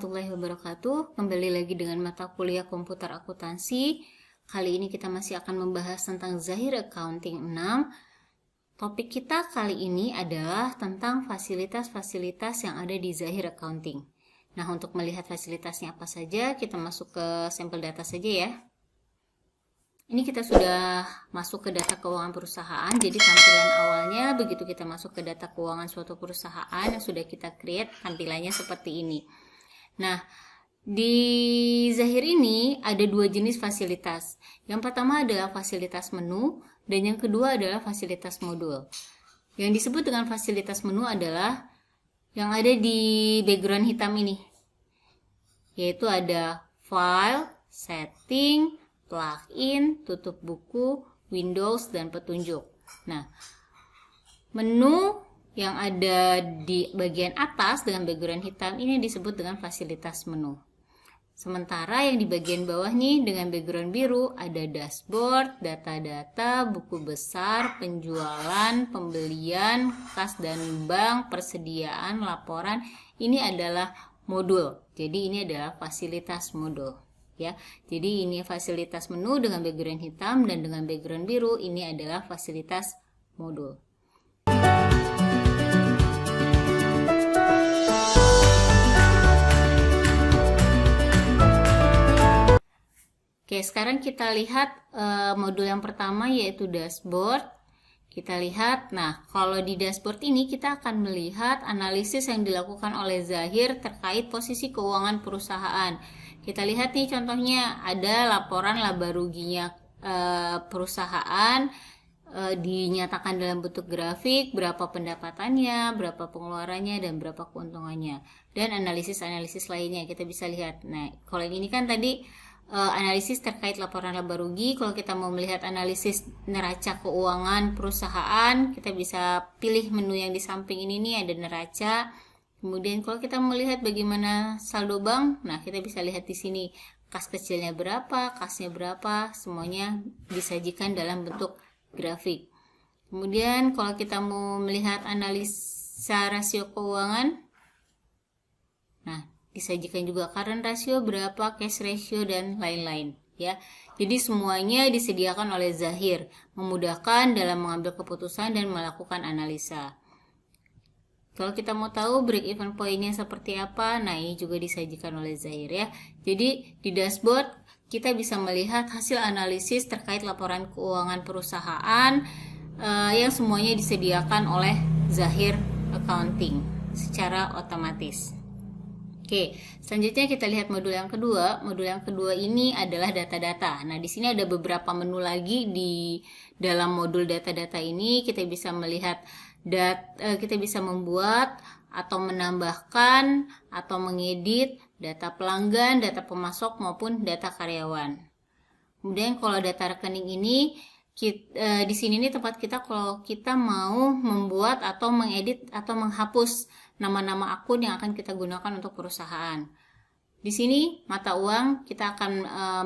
warahmatullahi wabarakatuh. Kembali lagi dengan mata kuliah komputer akuntansi. Kali ini kita masih akan membahas tentang Zahir Accounting 6. Topik kita kali ini adalah tentang fasilitas-fasilitas yang ada di Zahir Accounting. Nah, untuk melihat fasilitasnya apa saja, kita masuk ke sampel data saja ya. Ini kita sudah masuk ke data keuangan perusahaan. Jadi tampilan awalnya begitu kita masuk ke data keuangan suatu perusahaan yang sudah kita create, tampilannya seperti ini. Nah, di Zahir ini ada dua jenis fasilitas. Yang pertama adalah fasilitas menu dan yang kedua adalah fasilitas modul. Yang disebut dengan fasilitas menu adalah yang ada di background hitam ini. Yaitu ada file, setting, plugin, tutup buku, Windows, dan petunjuk. Nah, menu yang ada di bagian atas dengan background hitam ini disebut dengan fasilitas menu. Sementara yang di bagian bawah nih dengan background biru ada dashboard, data-data, buku besar, penjualan, pembelian, kas dan bank, persediaan, laporan. Ini adalah modul. Jadi ini adalah fasilitas modul. Ya, jadi ini fasilitas menu dengan background hitam dan dengan background biru ini adalah fasilitas modul. Oke, sekarang kita lihat modul yang pertama yaitu dashboard. Kita lihat, nah kalau di dashboard ini kita akan melihat analisis yang dilakukan oleh Zahir terkait posisi keuangan perusahaan. Kita lihat nih contohnya ada laporan laba ruginya perusahaan dinyatakan dalam bentuk grafik, berapa pendapatannya, berapa pengeluarannya, dan berapa keuntungannya. Dan analisis-analisis lainnya kita bisa lihat. Nah, kalau yang ini kan tadi analisis terkait laporan laba rugi. Kalau kita mau melihat analisis neraca keuangan perusahaan, kita bisa pilih menu yang di samping ini nih, ada neraca. Kemudian kalau kita melihat bagaimana saldo bank, nah kita bisa lihat di sini kas kecilnya berapa, kasnya berapa, semuanya disajikan dalam bentuk grafik. Kemudian kalau kita mau melihat analisa rasio keuangan, nah disajikan juga current ratio berapa, cash ratio, dan lain-lain ya. Jadi semuanya disediakan oleh Zahir, memudahkan dalam mengambil keputusan dan melakukan analisa. Kalau kita mau tahu break even point-nya seperti apa, nah ini juga disajikan oleh Zahir ya. Jadi di dashboard kita bisa melihat hasil analisis terkait laporan keuangan perusahaan yang semuanya disediakan oleh Zahir Accounting secara otomatis. Oke, selanjutnya kita lihat modul yang kedua. Modul yang kedua ini adalah data-data. Nah, di sini ada beberapa menu lagi di dalam modul data-data ini. Kita bisa melihat kita bisa membuat atau menambahkan atau mengedit data pelanggan, data pemasok maupun data karyawan. Kemudian kalau data rekening ini di sini nih tempat kita kalau kita mau membuat atau mengedit atau menghapus nama-nama akun yang akan kita gunakan untuk perusahaan. Di sini mata uang kita akan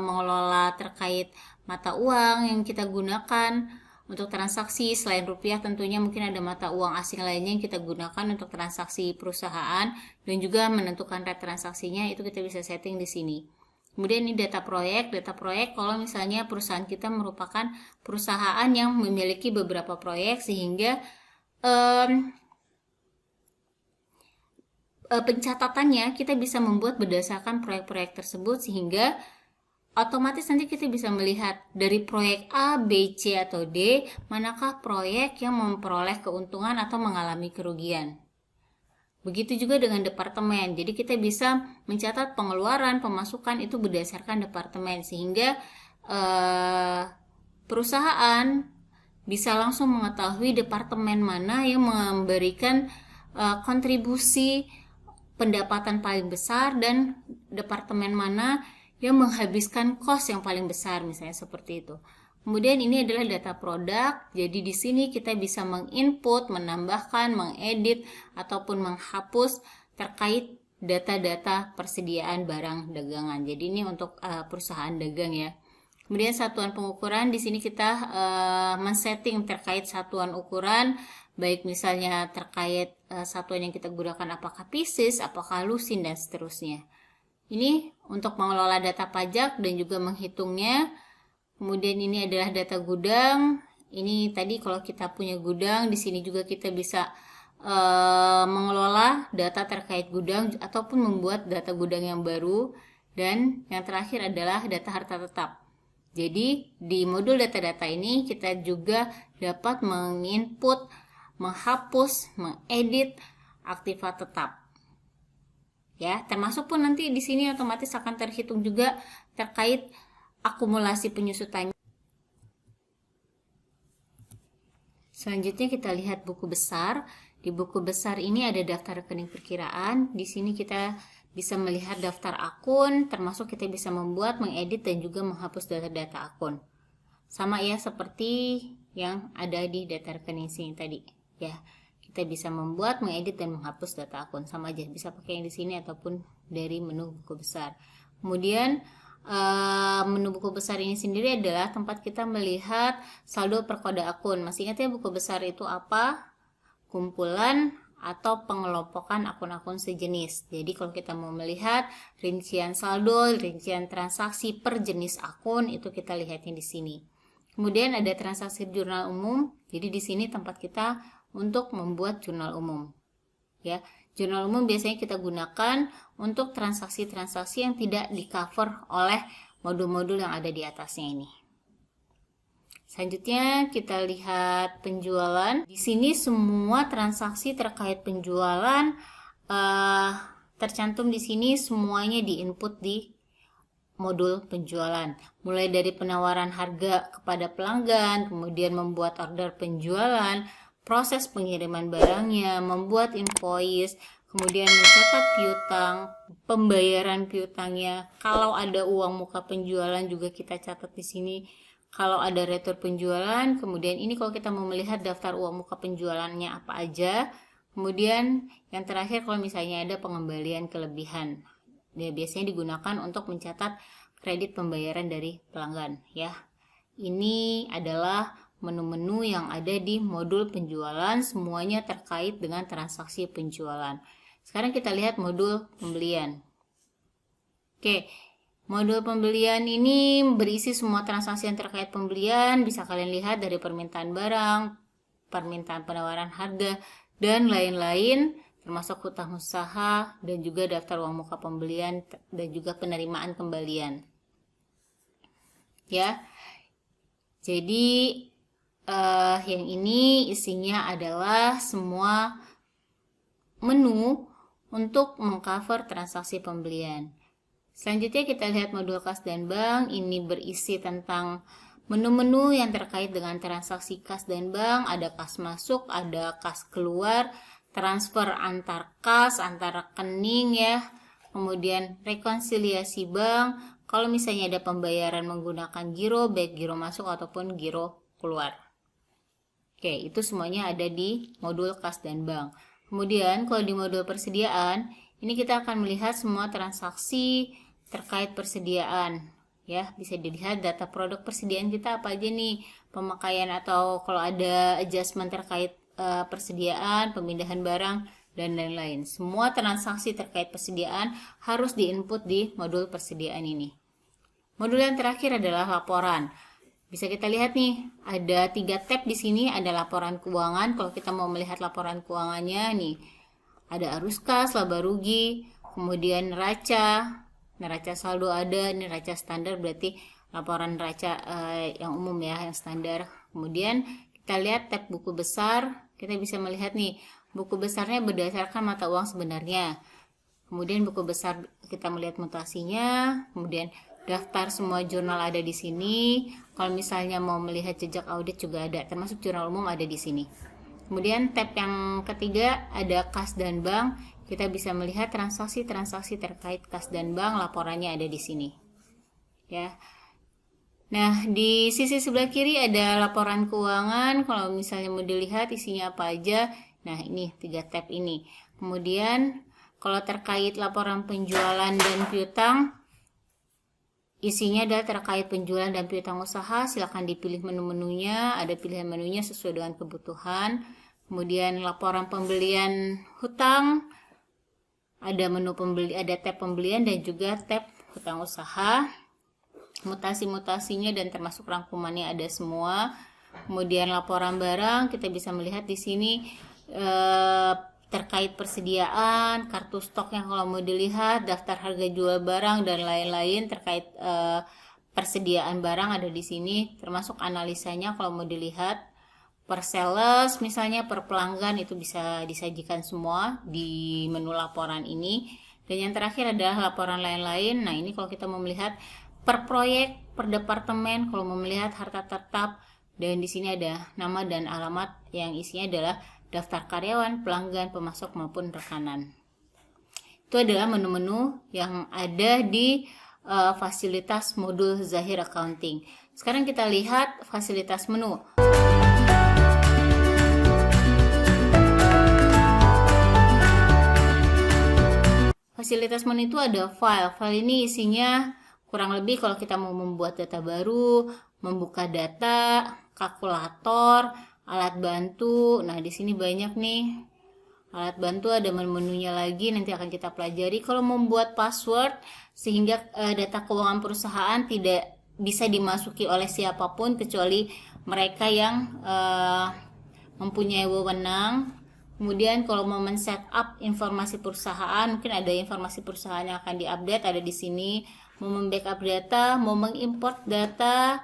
mengelola terkait mata uang yang kita gunakan untuk transaksi. Selain rupiah tentunya mungkin ada mata uang asing lainnya yang kita gunakan untuk transaksi perusahaan dan juga menentukan rate transaksinya itu kita bisa setting di sini. Kemudian ini data proyek kalau misalnya perusahaan kita merupakan perusahaan yang memiliki beberapa proyek sehingga pencatatannya kita bisa membuat berdasarkan proyek-proyek tersebut sehingga otomatis nanti kita bisa melihat dari proyek A, B, C, atau D manakah proyek yang memperoleh keuntungan atau mengalami kerugian. Begitu juga dengan departemen. Jadi kita bisa mencatat pengeluaran, pemasukan itu berdasarkan departemen sehingga perusahaan bisa langsung mengetahui departemen mana yang memberikan kontribusi pendapatan paling besar dan departemen mana yang menghabiskan cost yang paling besar, misalnya seperti itu. Kemudian ini adalah data produk. Jadi di sini kita bisa menginput, menambahkan, mengedit ataupun menghapus terkait data-data persediaan barang dagangan. Jadi ini untuk perusahaan dagang ya. Kemudian satuan pengukuran, di sini kita men-setting terkait satuan ukuran, baik misalnya terkait satuan yang kita gunakan apakah pieces, apakah lusin, dan seterusnya. Ini untuk mengelola data pajak dan juga menghitungnya. Kemudian ini adalah data gudang. Ini tadi kalau kita punya gudang, di sini juga kita bisa mengelola data terkait gudang ataupun membuat data gudang yang baru. Dan yang terakhir adalah data harta tetap. Jadi di modul data-data ini kita juga dapat menginput, menghapus, mengedit aktiva tetap. Ya, termasuk pun nanti di sini otomatis akan terhitung juga terkait akumulasi penyusutannya. Selanjutnya kita lihat buku besar. Di buku besar ini ada daftar rekening perkiraan. Di sini kita bisa melihat daftar akun, termasuk kita bisa membuat, mengedit, dan juga menghapus data-data akun. Sama ya seperti yang ada di data rekening sini tadi. Ya, kita bisa membuat, mengedit, dan menghapus data akun. Sama aja, bisa pakai yang di sini ataupun dari menu buku besar. Kemudian menu buku besar ini sendiri adalah tempat kita melihat saldo per kode akun. Masih ingat ya buku besar itu apa? Kumpulan atau pengelompokan akun-akun sejenis. Jadi kalau kita mau melihat rincian saldo, rincian transaksi per jenis akun, itu kita lihatnya di sini. Kemudian ada transaksi jurnal umum. Jadi di sini tempat kita untuk membuat jurnal umum. Ya, jurnal umum biasanya kita gunakan untuk transaksi-transaksi yang tidak di-cover oleh modul-modul yang ada di atasnya ini. Selanjutnya kita lihat penjualan. Di sini semua transaksi terkait penjualan tercantum di sini, semuanya diinput di modul penjualan. Mulai dari penawaran harga kepada pelanggan, kemudian membuat order penjualan, proses pengiriman barangnya, membuat invoice, kemudian mencatat piutang, pembayaran piutangnya. Kalau ada uang muka penjualan juga kita catat di sini. Kalau ada retur penjualan, kemudian ini kalau kita mau melihat daftar uang muka penjualannya apa aja. Kemudian yang terakhir kalau misalnya ada pengembalian kelebihan. Dia biasanya digunakan untuk mencatat kredit pembayaran dari pelanggan ya. Ini adalah menu-menu yang ada di modul penjualan, semuanya terkait dengan transaksi penjualan. Sekarang kita lihat modul pembelian. Oke. Modul pembelian ini berisi semua transaksi yang terkait pembelian. Bisa kalian lihat dari permintaan barang, permintaan penawaran harga, dan lain-lain, termasuk hutang usaha, dan juga daftar uang muka pembelian, dan juga penerimaan kembalian. Ya, jadi yang ini isinya adalah semua menu untuk mengcover transaksi pembelian. Selanjutnya kita lihat modul kas dan bank. Ini berisi tentang menu-menu yang terkait dengan transaksi kas dan bank. Ada kas masuk, ada kas keluar, transfer antar kas, antar rekening ya. Kemudian rekonsiliasi bank. Kalau misalnya ada pembayaran menggunakan giro, baik giro masuk ataupun giro keluar. Oke, itu semuanya ada di modul kas dan bank. Kemudian kalau di modul persediaan, ini kita akan melihat semua transaksi terkait persediaan ya. Bisa dilihat data produk persediaan kita apa aja nih, pemakaian atau kalau ada adjustment terkait persediaan, pemindahan barang dan lain-lain. Semua transaksi terkait persediaan harus diinput di modul persediaan ini. Modul yang terakhir adalah laporan. Bisa kita lihat nih, ada 3 tab di sini. Ada laporan keuangan. Kalau kita mau melihat laporan keuangannya nih, ada arus kas, laba rugi, kemudian neraca. Neraca saldo ada, ini neraca standar berarti laporan neraca yang umum ya, yang standar. Kemudian kita lihat tab buku besar, kita bisa melihat nih, buku besarnya berdasarkan mata uang sebenarnya. Kemudian buku besar kita melihat mutasinya, kemudian daftar semua jurnal ada di sini. Kalau misalnya mau melihat jejak audit juga ada, termasuk jurnal umum ada di sini. Kemudian tab yang ketiga ada kas dan bank. Kita bisa melihat transaksi-transaksi terkait kas dan bank, laporannya ada di sini. Ya. Nah, di sisi sebelah kiri ada laporan keuangan. Kalau misalnya mau dilihat isinya apa aja. Nah, ini 3 tab ini. Kemudian kalau terkait laporan penjualan dan piutang, isinya adalah terkait penjualan dan piutang usaha. Silakan dipilih menu-menunya. Ada pilihan menunya sesuai dengan kebutuhan. Kemudian laporan pembelian hutang, ada menu pembeli, ada tab pembelian dan juga tab hutang usaha. Mutasi-mutasinya dan termasuk rangkumannya ada semua. Kemudian laporan barang, kita bisa melihat di sini terkait persediaan, kartu stok yang kalau mau dilihat, daftar harga jual barang dan lain-lain terkait persediaan barang ada di sini, termasuk analisanya kalau mau dilihat. Per sales misalnya, per pelanggan itu bisa disajikan semua di menu laporan ini. Dan yang terakhir adalah laporan lain-lain. Nah, ini kalau kita mau melihat per proyek, per departemen, kalau mau melihat harta tetap, dan di sini ada nama dan alamat yang isinya adalah daftar karyawan, pelanggan, pemasok maupun rekanan. Itu adalah menu-menu yang ada di fasilitas modul Zahir Accounting. Sekarang kita lihat fasilitas menu. Fasilitas menu itu ada file. File ini isinya kurang lebih kalau kita mau membuat data baru, membuka data, kalkulator, alat bantu. Nah, di sini banyak nih. Alat bantu ada menu-menunya lagi, nanti akan kita pelajari. Kalau membuat password sehingga data keuangan perusahaan tidak bisa dimasuki oleh siapapun kecuali mereka yang mempunyai wewenang. Kemudian kalau mau men-setup informasi perusahaan, mungkin ada informasi perusahaan yang akan diupdate, ada di sini. Mau membackup data, mau mengimport data,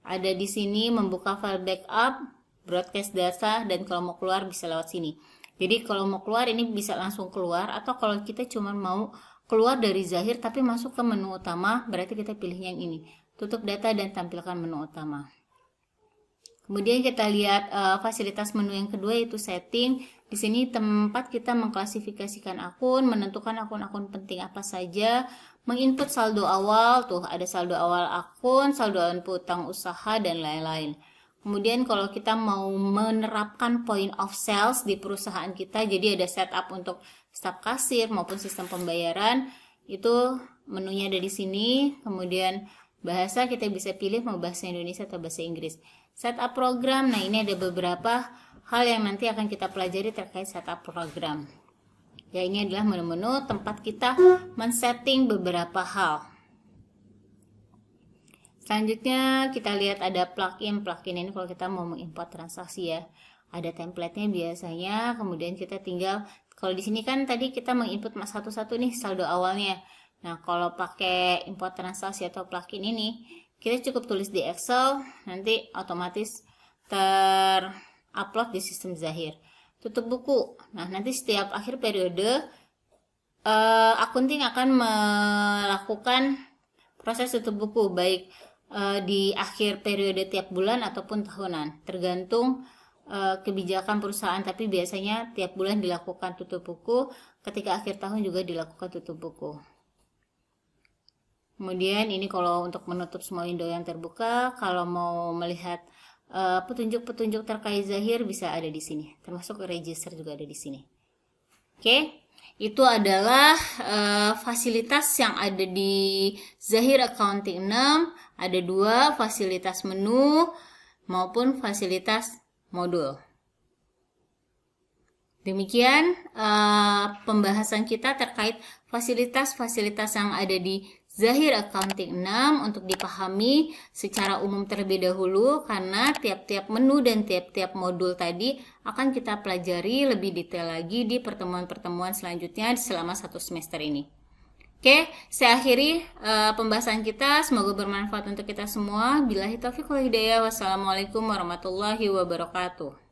ada di sini. Membuka file backup, broadcast data, dan kalau mau keluar bisa lewat sini. Jadi kalau mau keluar ini bisa langsung keluar, atau kalau kita cuma mau keluar dari Zahir tapi masuk ke menu utama, berarti kita pilih yang ini. Tutup data dan tampilkan menu utama. Kemudian kita lihat fasilitas menu yang kedua, yaitu setting. Di sini tempat kita mengklasifikasikan akun, menentukan akun-akun penting apa saja, menginput saldo awal, tuh ada saldo awal akun, saldo hutang usaha, dan lain-lain. Kemudian kalau kita mau menerapkan point of sales di perusahaan kita, jadi ada setup untuk staf kasir maupun sistem pembayaran, itu menunya ada di sini. Kemudian bahasa kita bisa pilih mau bahasa Indonesia atau bahasa Inggris. Setup program, nah ini ada beberapa hal yang nanti akan kita pelajari terkait setup program. Ya, ini adalah menu-menu tempat kita men-setting beberapa hal. Selanjutnya kita lihat ada plugin. Plugin ini kalau kita mau mengimport transaksi ya. Ada template-nya biasanya, kemudian kita tinggal, kalau di sini kan tadi kita menginput satu-satu nih saldo awalnya. Nah, kalau pakai import transaksi atau plugin ini, kita cukup tulis di Excel, nanti otomatis terupload di sistem Zahir. Tutup buku. Nah, nanti setiap akhir periode akunting akan melakukan proses tutup buku, baik di akhir periode tiap bulan ataupun tahunan, tergantung kebijakan perusahaan, tapi biasanya tiap bulan dilakukan tutup buku, ketika akhir tahun juga dilakukan tutup buku. Kemudian ini kalau untuk menutup semua window yang terbuka, kalau mau melihat petunjuk-petunjuk terkait Zahir bisa ada di sini, termasuk register juga ada di sini. Oke, itu adalah fasilitas yang ada di Zahir Accounting 6. Ada dua, fasilitas menu maupun fasilitas modul. Demikian pembahasan kita terkait fasilitas-fasilitas yang ada di Zahir Accounting 6 untuk dipahami secara umum terlebih dahulu, karena tiap-tiap menu dan tiap-tiap modul tadi akan kita pelajari lebih detail lagi di pertemuan-pertemuan selanjutnya selama 1 semester ini. Oke, saya akhiri pembahasan kita. Semoga bermanfaat untuk kita semua. Billahi taufiq wal hidayah. Wassalamualaikum warahmatullahi wabarakatuh.